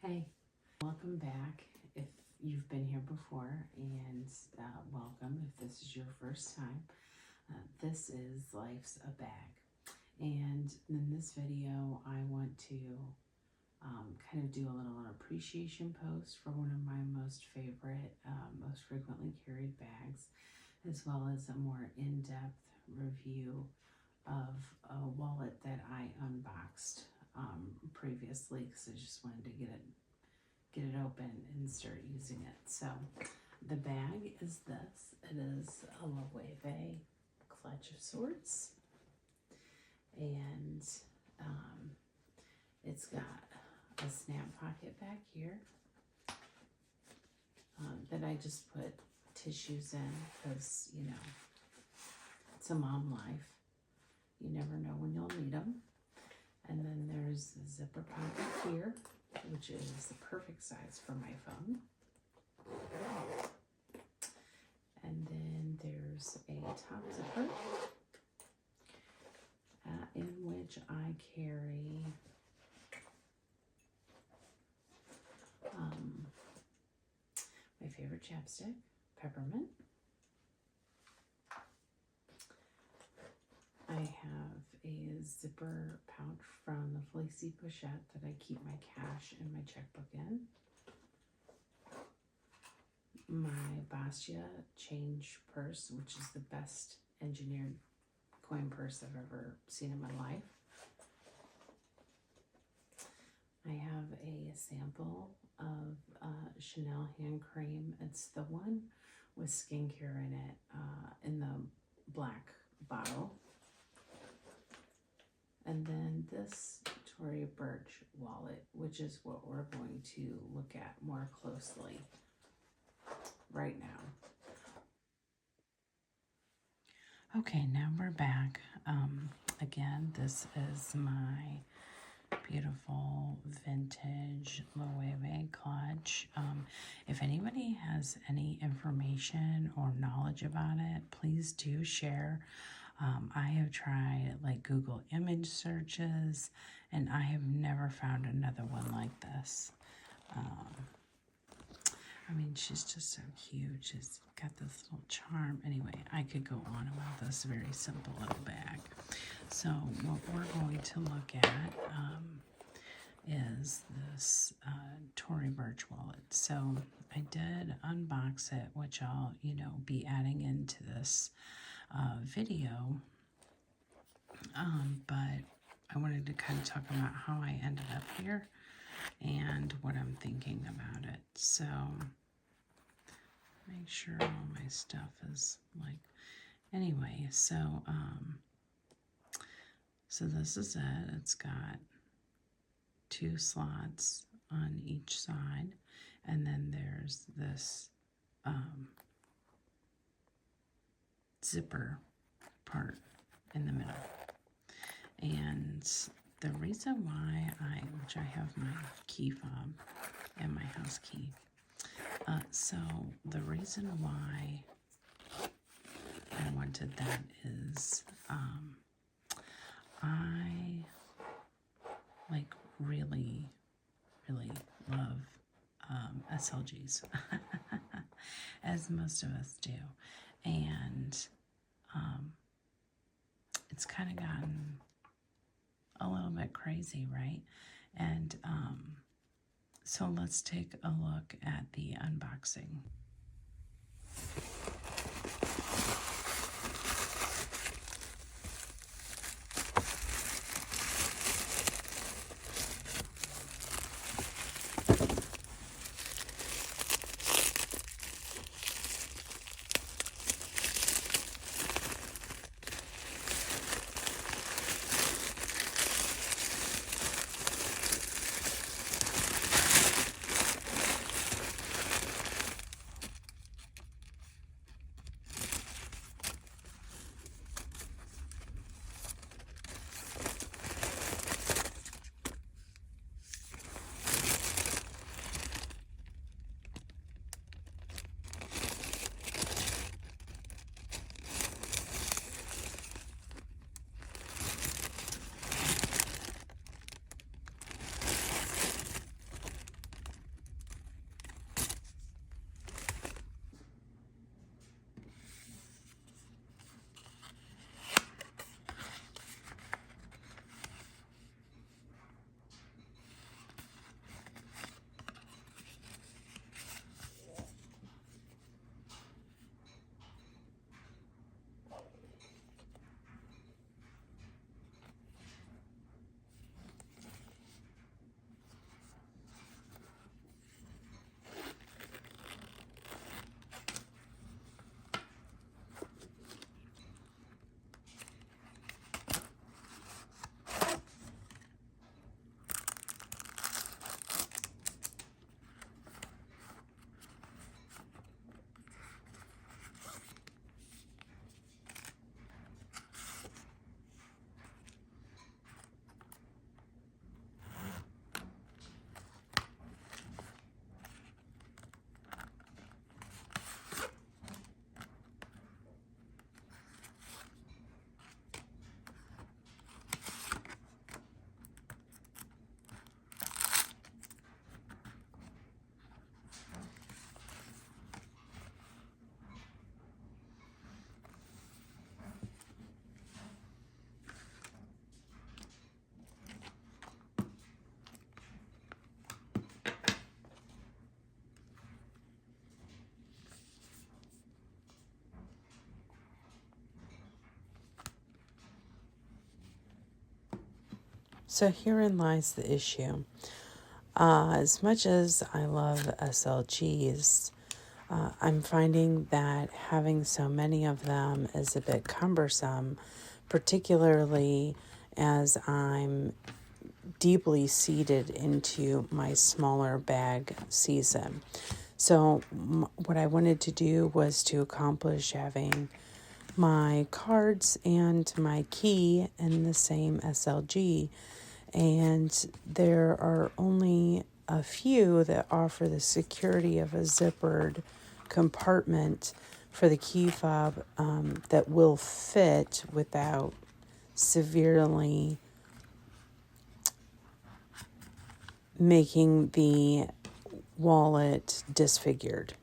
Hey, welcome back if you've been here before, and welcome if this is your first time. This is Life's a Bag, and in this video I want to kind of do a little appreciation post for one of my most favorite, most frequently carried bags, as well as a more in-depth review of a wallet that I unboxed previously, because I just wanted to get it open and start using it. So the bag is this. It is a Loewe clutch of sorts, and it's got a snap pocket back here that I just put tissues in because, you know, it's a mom life. You never know when you'll need them. And then there's a zipper pocket here, which is the perfect size for my phone. And then there's a top zipper in which I carry my favorite chapstick, Peppermint. I have a zipper pouch from the Fleecy Pochette that I keep my cash and my checkbook in. My Bastia change purse, which is the best engineered coin purse I've ever seen in my life. I have a sample of Chanel hand cream. It's the one with skincare in it, in the black bottle. And then this Tory Burch wallet, which is what we're going to look at more closely right now. Okay, now we're back. Again, this is my beautiful vintage Loewe clutch. If anybody has any information or knowledge about it, please do share. I have tried like Google image searches, and I have never found another one like this. I mean, she's just so cute. She's got this little charm. Anyway, I could go on about this very simple little bag. So what we're going to look at is this Tory Burch wallet. So I did unbox it, which I'll, be adding into this video, but I wanted to kind of talk about how I ended up here and what I'm thinking about it. So make sure all my stuff is like, anyway, so this is it. It's got 2 slots on each side, and then there's this zipper part in the middle. And the reason why which I have my key fob and my house key. So the reason why I wanted that is I like really love SLGs, as most of us do. And it's kind of gotten a little bit crazy, right? And so let's take a look at the unboxing. So herein lies the issue. As much as I love SLGs, I'm finding that having so many of them is a bit cumbersome, particularly as I'm deeply seated into my smaller bag season. So what I wanted to do was to accomplish having my cards and my key in the same SLG, and there are only a few that offer the security of a zippered compartment for the key fob that will fit without severely making the wallet disfigured.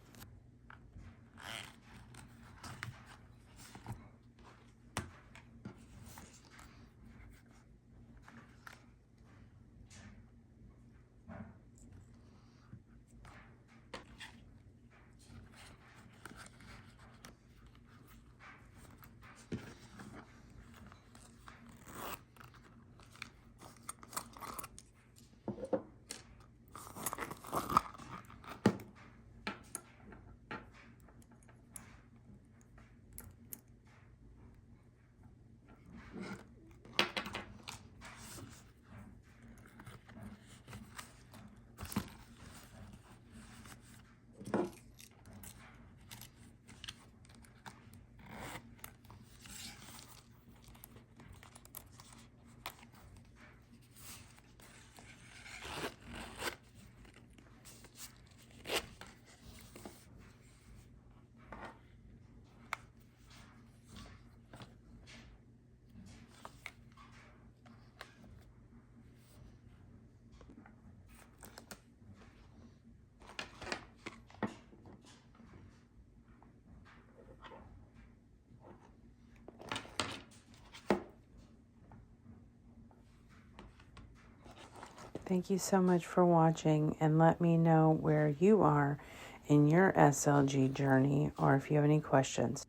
Thank you so much for watching, and let me know where you are in your SLG journey or if you have any questions.